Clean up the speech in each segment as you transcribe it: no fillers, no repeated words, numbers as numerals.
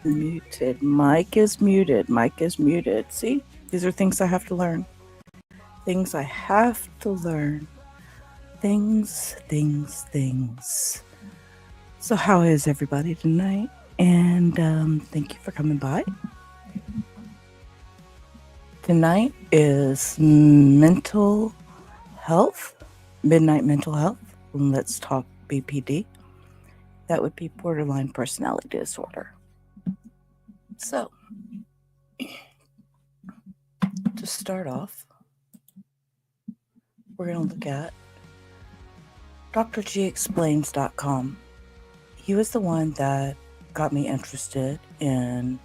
Muted. Mic is muted. Mic is muted. See, these are things I have to learn. Things I have to learn. Things. So, how is everybody tonight? And thank you for coming by. Tonight is mental health, midnight mental health. Let's talk BPD. That would be borderline personality disorder. So, to start off, we're going to look at drgexplains.com. He was the one that got me interested in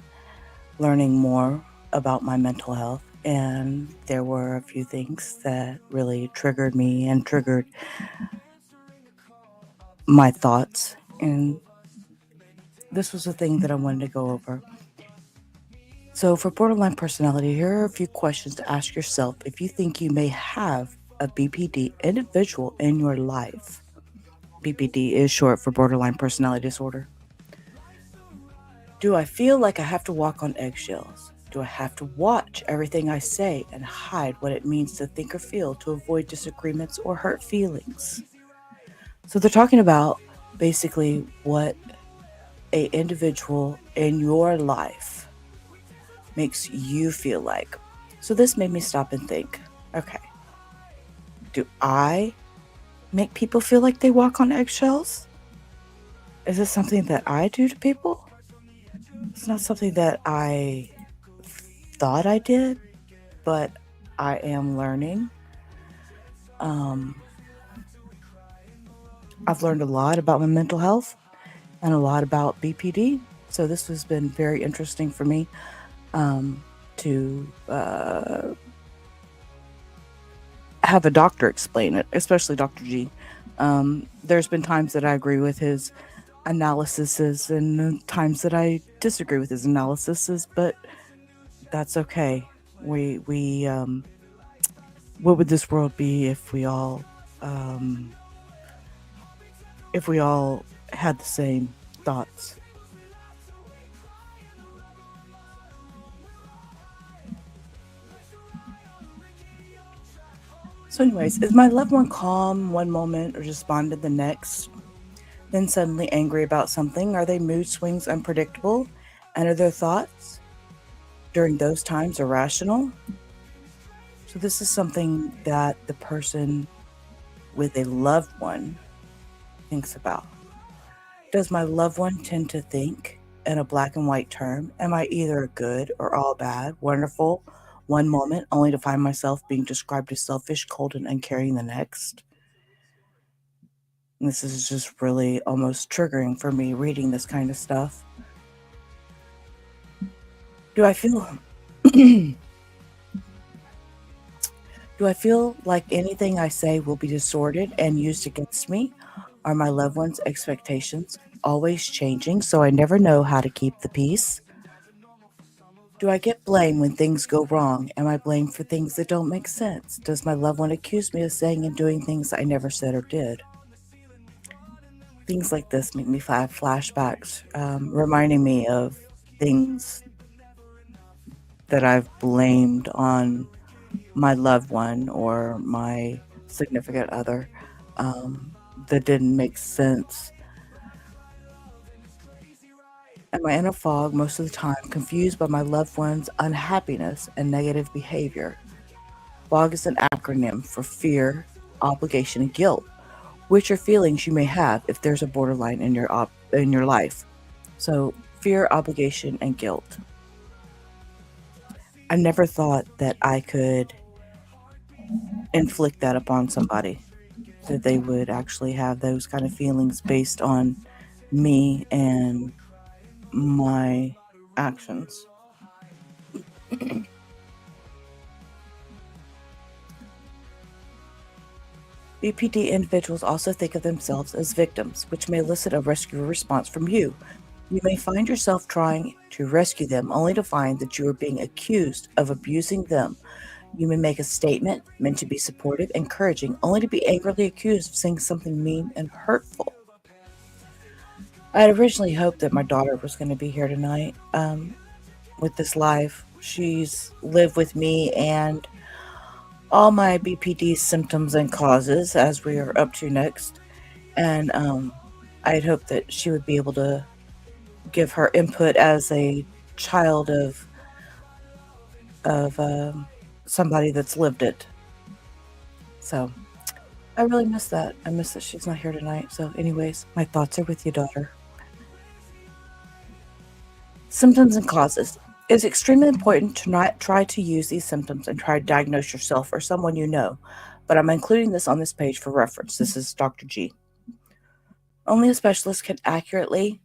learning more about my mental health, and there were a few things that really triggered me and triggered my thoughts, and this was a thing that I wanted to go over. So for borderline personality, here are a few questions to ask yourself if you think you may have a BPD individual in your life. BPD is short for borderline personality disorder. Do I feel like I have to walk on eggshells? Do I have to watch everything I say and hide what it means to think or feel to avoid disagreements or hurt feelings? So they're talking about basically what a individual in your life makes you feel like. So this made me stop and think, okay, do I make people feel like they walk on eggshells? Is this something that I do to people? It's not something that I thought I did, but I am learning. I've learned a lot about my mental health and a lot about BPD. So this has been very interesting for me to have a doctor explain it, especially Dr. G. There's been times that I agree with his analyses and times that I disagree with his analyses, but that's okay. What would this world be if we all had the same thoughts? So anyways, is my loved one calm one moment or despondent the next, then suddenly angry about something? Are they mood swings unpredictable? And are their thoughts during those times irrational? So this is something that the person with a loved one thinks about. Does my loved one tend to think in a black and white term? Am I either good or all bad, wonderful one moment, only to find myself being described as selfish, cold, and uncaring the next? And this is just really almost triggering for me reading this kind of stuff. Do I feel Do I feel like anything I say will be distorted and used against me? Are my loved ones' expectations always changing, so I never know how to keep the peace? Do I get blamed when things go wrong? Am I blamed for things that don't make sense? Does my loved one accuse me of saying and doing things I never said or did? Things like this make me have flashbacks, reminding me of things that I've blamed on my loved one or my significant other that didn't make sense. Am I in a fog most of the time, confused by my loved one's unhappiness and negative behavior? FOG is an acronym for fear, obligation, and guilt, which are feelings you may have if there's a borderline in your life. So, fear, obligation, and guilt. I never thought that I could inflict that upon somebody, that they would actually have those kind of feelings based on me and my actions. BPD individuals also think of themselves as victims, which may elicit a rescue response from you. You may find yourself trying to rescue them only to find that you are being accused of abusing them. You may make a statement meant to be supportive, encouraging, only to be angrily accused of saying something mean and hurtful. I had originally hoped that my daughter was going to be here tonight with this live. She's lived with me and all my BPD symptoms and causes as we are up to next. And I had hoped that she would be able to give her input as a child of somebody that's lived it. So I really miss that. I miss that she's not here tonight. So, anyways, my thoughts are with you, daughter. Symptoms and causes. It's extremely important to not try to use these symptoms and try to diagnose yourself or someone you know, but I'm including this on this page for reference. This is Dr. G. Only a specialist can accurately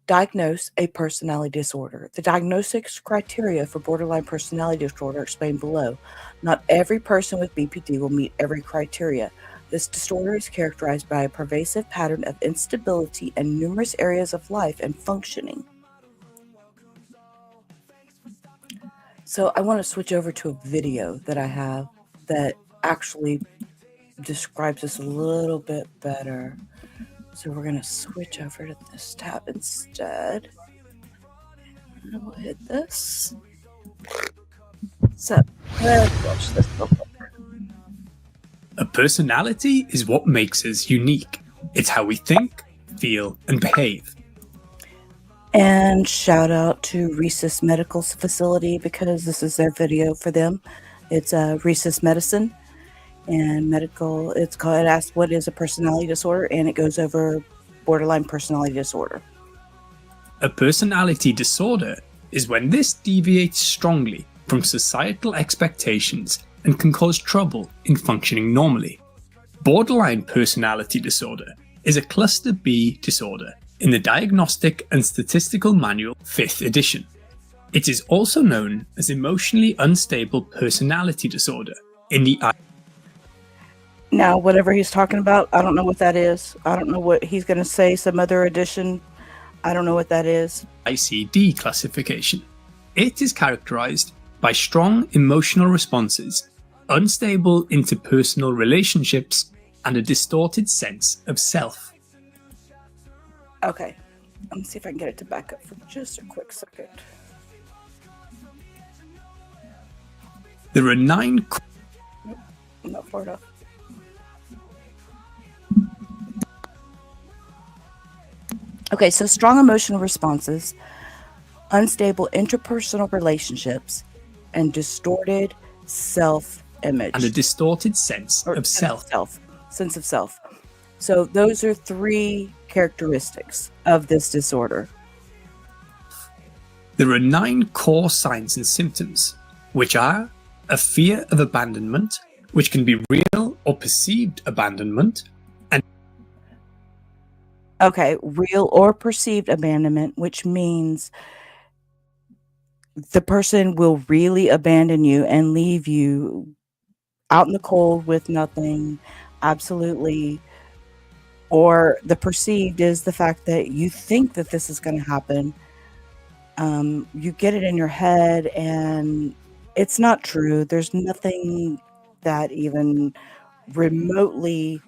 diagnose a personality disorder. The diagnostics criteria for borderline personality disorder are explained below. Not every person with BPD will meet every criteria. This disorder is characterized by a pervasive pattern of instability in numerous areas of life and functioning. So I want to switch over to a video that I have that actually describes this a little bit better. So we're going to switch over to this tab instead. And we'll hit this. So let's watch this real quick. A personality is what makes us unique. It's how we think, feel, and behave. And shout out to Rhesus Medical Facility because this is their video for them. It's Rhesus Medicine and medical. It asks what is a personality disorder, and it goes over borderline personality disorder. A personality disorder is when this deviates strongly from societal expectations and can cause trouble in functioning normally. Borderline personality disorder is a cluster B disorder in the Diagnostic and Statistical Manual 5th edition. It is also known as emotionally unstable personality disorder in the Now, whatever he's talking about, I don't know what that is. I don't know what he's going to say, some other edition. I don't know what that is. ICD classification. It is characterized by strong emotional responses, unstable interpersonal relationships, and a distorted sense of self. Okay, let me see if I can get it to back up for just a quick second. There are 9 Not far enough. Okay, so strong emotional responses, unstable interpersonal relationships, and distorted self-image. and a distorted sense of self. Sense of self. So those are 3 characteristics of this disorder. There are 9 core signs and symptoms, which are a fear of abandonment, which can be real or perceived abandonment, and Okay, real or perceived abandonment, which means the person will really abandon you and leave you out in the cold with nothing, absolutely. Or the perceived is the fact that you think that this is going to happen. You get it in your head and it's not true. There's nothing that even remotely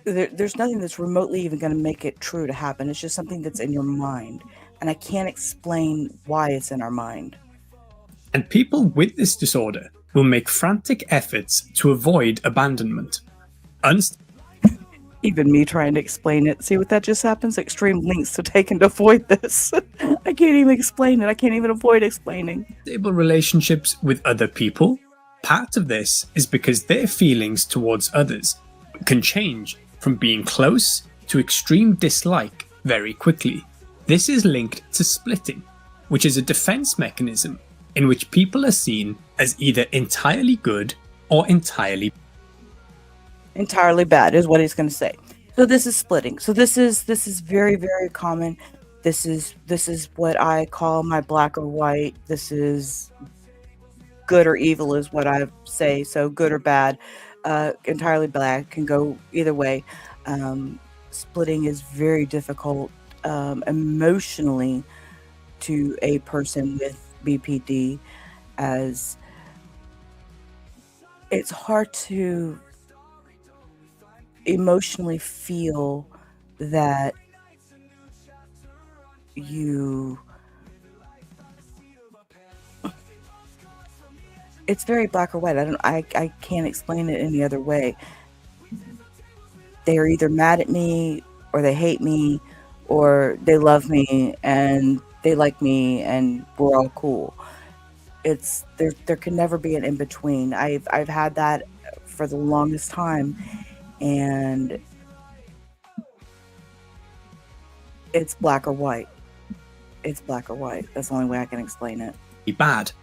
there's nothing that's remotely even going to make it true to happen. It's just something that's in your mind. And I can't explain why it's in our mind. and people with this disorder will make frantic efforts to avoid abandonment. Even me trying to explain it. See what that just happens? Extreme lengths to take to avoid this. I can't even explain it. I can't even avoid explaining. Unstable relationships with other people. Part of this is because their feelings towards others can change from being close to extreme dislike very quickly. This is linked to splitting, which is a defense mechanism in which people are seen as either entirely good or entirely bad is what he's going to say. So this is splitting. So this is very, very common. This is what I call my black or white. This is good or evil is what I say. So good or bad, entirely black can go either way. Splitting is very difficult emotionally to a person with BPD, as it's hard to emotionally feel that you it's very black or white. I can't explain it any other way. They are either mad at me or they hate me or they love me and they like me and we're all cool. It's there can never be an in between. I've had that for the longest time, and it's black or white. It's black or white. That's the only way I can explain it. Bad.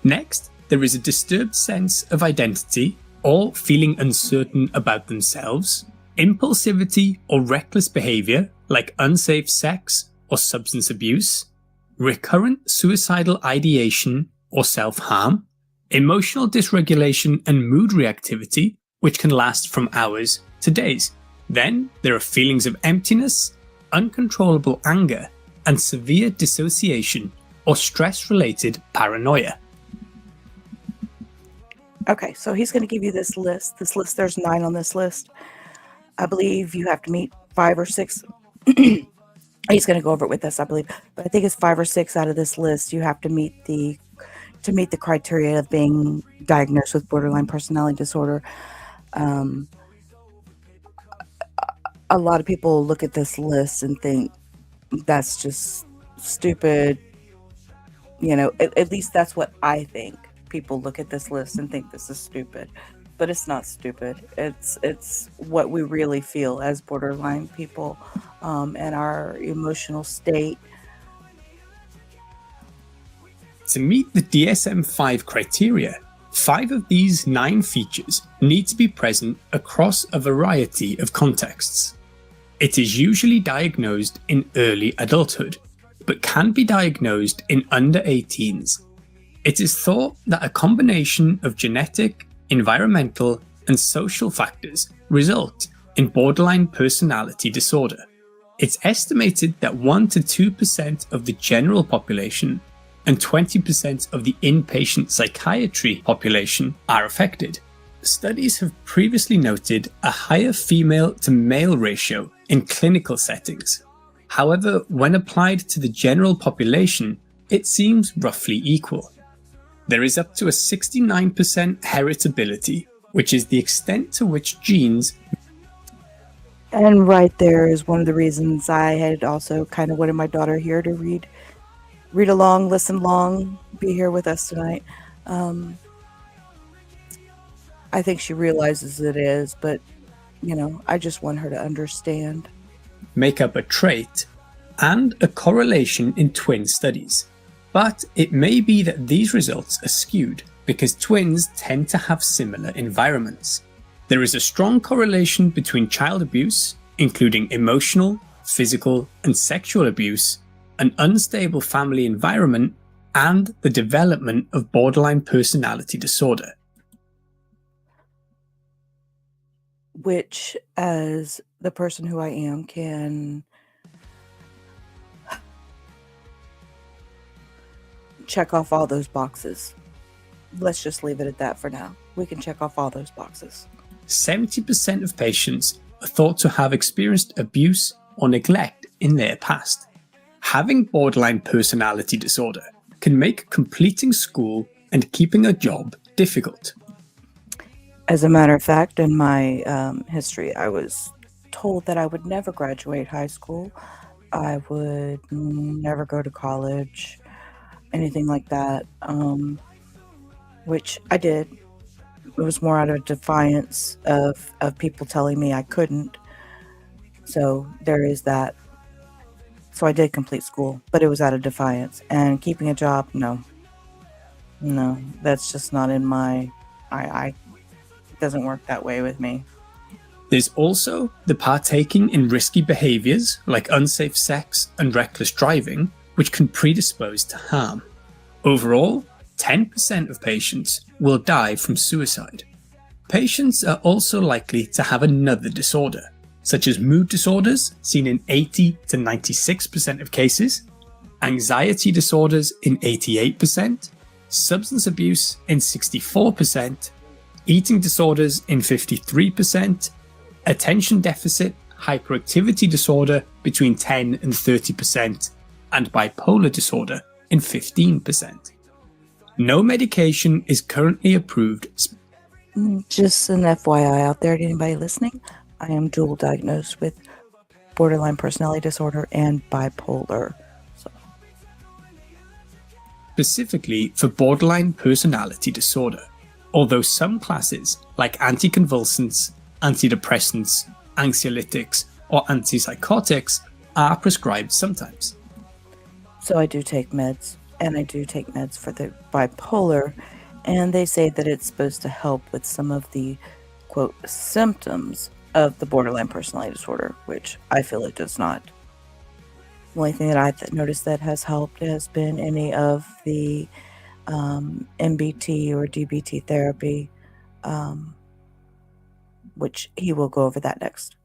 Next, there is a disturbed sense of identity or feeling uncertain about themselves, impulsivity or reckless behavior like unsafe sex or substance abuse, recurrent suicidal ideation or self-harm, emotional dysregulation and mood reactivity, which can last from hours to days. Then there are feelings of emptiness, uncontrollable anger, and severe dissociation or stress-related paranoia. Okay, so he's going to give you this list. There's 9 on this list. I believe you have to meet 5 or 6. He's going to go over it with us, I believe. But I think it's 5 or 6 out of this list you have to meet the criteria of being diagnosed with borderline personality disorder. A lot of people look at this list and think that's just stupid. You know, at least that's what I think. People look at this list and think this is stupid, but it's not stupid. It's what we really feel as borderline people, and our emotional state. To meet the DSM-5 criteria, 5 of these 9 features need to be present across a variety of contexts. It is usually diagnosed in early adulthood, but can be diagnosed in under 18s. It is thought that a combination of genetic, environmental, and social factors result in borderline personality disorder. It's estimated that 1 to 2% of the general population and 20% of the inpatient psychiatry population are affected. Studies have previously noted a higher female to male ratio in clinical settings. However, when applied to the general population, it seems roughly equal. There is up to a 69% heritability, which is the extent to which genes. And right there is one of the reasons I had also kind of wanted my daughter here to read along, listen along, be here with us tonight. I think she realizes it is, but you know, I just want her to understand. Make up a trait and a correlation in twin studies. But it may be that these results are skewed because twins tend to have similar environments. There is a strong correlation between child abuse, including emotional, physical, and sexual abuse, an unstable family environment, and the development of borderline personality disorder. Which, as the person who I am, can check off all those boxes. Let's just leave it at that for now. We can check off all those boxes. 70% of patients are thought to have experienced abuse or neglect in their past. Having borderline personality disorder can make completing school and keeping a job difficult. As a matter of fact, in my history, I was told that I would never graduate high school. I would never go to college, anything like that, which I did. It was more out of defiance of people telling me I couldn't. So there is that. So I did complete school, but it was out of defiance. And keeping a job, no, that's just not in my. It doesn't work that way with me. There's also the partaking in risky behaviours like unsafe sex and reckless driving, which can predispose to harm. Overall, 10% of patients will die from suicide. Patients are also likely to have another disorder, such as mood disorders, seen in 80 to 96% of cases, anxiety disorders in 88%, substance abuse in 64%, eating disorders in 53%, attention deficit hyperactivity disorder between 10 and 30%, and bipolar disorder in 15%. No medication is currently approved. Just an FYI out there to anybody listening, I am dual diagnosed with borderline personality disorder and bipolar. Specifically for borderline personality disorder, although some classes like anticonvulsants, antidepressants, anxiolytics, or antipsychotics are prescribed sometimes. So I do take meds, and I do take meds for the bipolar, and they say that it's supposed to help with some of the, quote, symptoms of the borderline personality disorder, which I feel it does not. The only thing that I've noticed that has helped has been any of the MBT or DBT therapy, which he will go over that next.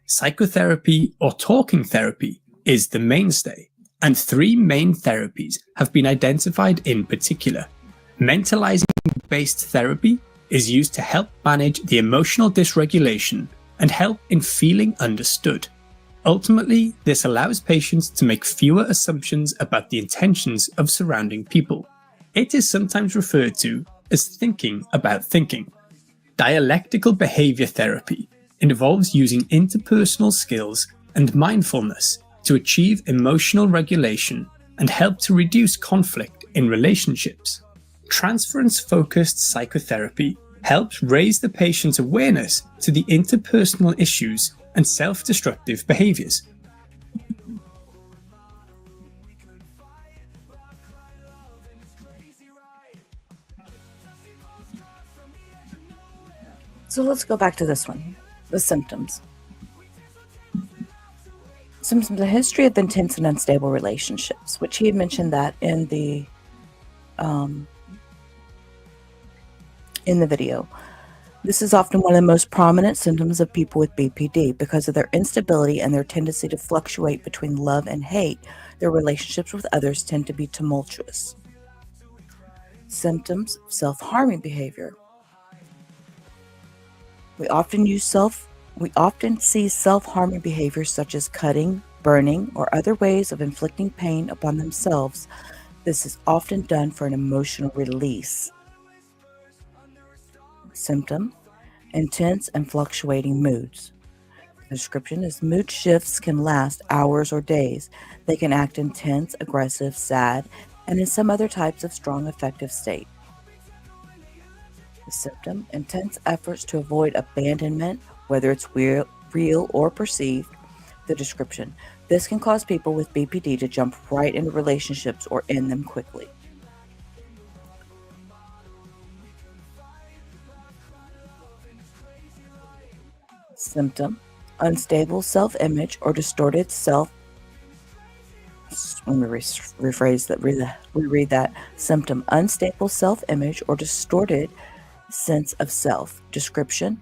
Psychotherapy or talking therapy is the mainstay, and 3 main therapies have been identified in particular. Mentalizing-based therapy is used to help manage the emotional dysregulation and help in feeling understood. Ultimately, this allows patients to make fewer assumptions about the intentions of surrounding people. It is sometimes referred to as thinking about thinking. Dialectical behavior therapy involves using interpersonal skills and mindfulness to achieve emotional regulation and help to reduce conflict in relationships. Transference-focused psychotherapy helps raise the patient's awareness to the interpersonal issues and self-destructive behaviors. So let's go back to this one, the symptoms. Symptoms: a history of intense and unstable relationships, which he had mentioned that in the video. This is often one of the most prominent symptoms of people with BPD because of their instability and their tendency to fluctuate between love and hate. Their relationships with others tend to be tumultuous. Symptoms: self-harming behavior. We often see self-harming behaviors such as cutting, burning, or other ways of inflicting pain upon themselves. This is often done for an emotional release. Symptom: intense and fluctuating moods. The description is mood shifts can last hours or days. They can act intense, aggressive, sad, and in some other types of strong affective state. The symptom: intense efforts to avoid abandonment, whether it's real or perceived. The description: this can cause people with BPD to jump right into relationships or end them quickly. Symptom: unstable self-image or distorted self. Let me reread that. Symptom: unstable self-image or distorted sense of self. Description: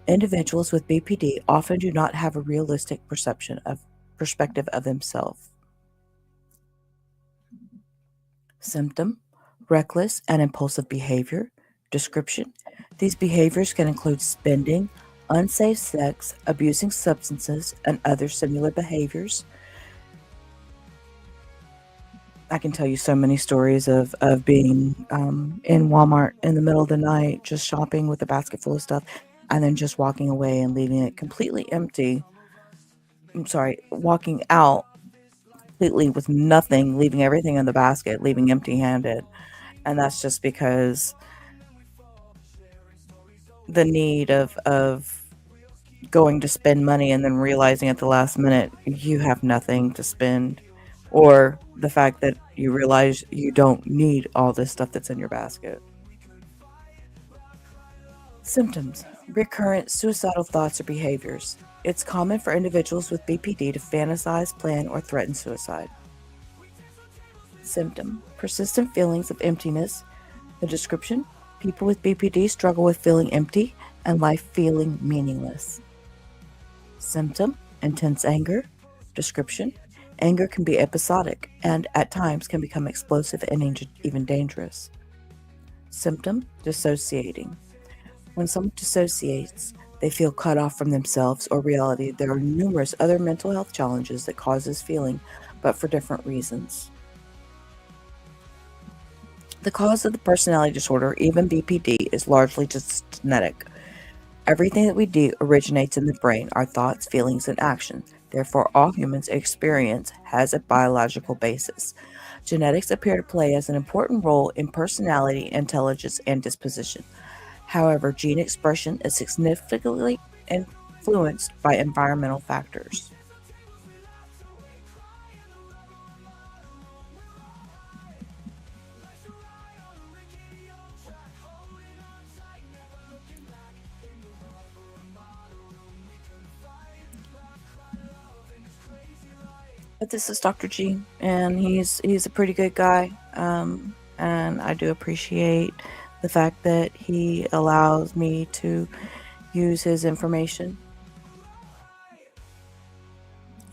individuals with BPD often do not have a realistic perspective of themselves. Symptom: reckless and impulsive behavior. Description: these behaviors can include spending, unsafe sex, abusing substances, and other similar behaviors. I can tell you so many stories of being in Walmart in the middle of the night, just shopping with a basket full of stuff, and then just walking away and leaving it completely empty. Walking out completely with nothing, leaving everything in the basket, leaving empty-handed. And that's just because the need of going to spend money and then realizing at the last minute you have nothing to spend, or the fact that you realize you don't need all this stuff that's in your basket. Symptoms: recurrent suicidal thoughts or behaviors. It's common for individuals with BPD to fantasize, plan, or threaten suicide. Symptom: persistent feelings of emptiness. The description: people with BPD struggle with feeling empty and life feeling meaningless. Symptom: intense anger. Description: anger can be episodic and at times can become explosive and even dangerous. Symptom: dissociating. When someone dissociates, They feel cut off from themselves or reality. There are numerous other mental health challenges that cause this feeling, but for different reasons. The cause of the personality disorder, even BPD, is largely just genetic. Everything that we do originates in the brain, our thoughts, feelings, and actions. Therefore, all humans' experience has a biological basis. Genetics appear to play as an important role in personality, intelligence, and disposition. However, gene expression is significantly influenced by environmental factors. But this is Dr. G, and he's a pretty good guy, and I do appreciate the fact that he allows me to use his information.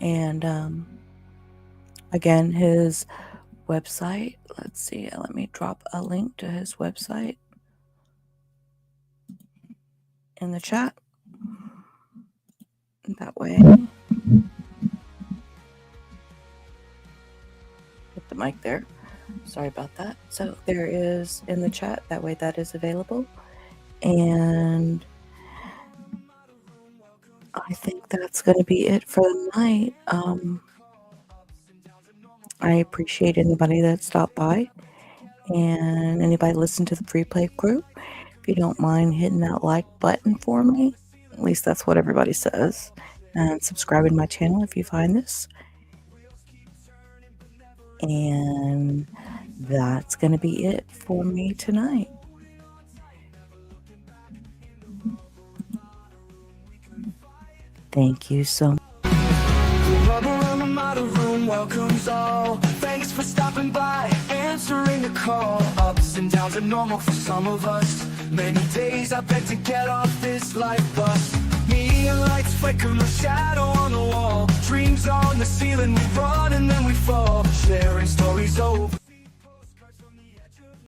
And again, his website, let's see, let me drop a link to his website in the chat. That way, put the mic there. Sorry about that. So there is in the chat, that way that is available. And I think that's going to be it for the night. I appreciate anybody that stopped by and anybody listen to the free play crew. If you don't mind hitting that like button for me, at least that's what everybody says, and subscribing to my channel if you find this. And that's going to be it for me tonight. Thank you so much. Welcomes all. Thanks for stopping by, answering the call. Ups and downs are normal for some of us. Many days I beg to get off this life bus. Neon lights flicker, no shadow on the wall. Dreams on the ceiling, we run and then we fall.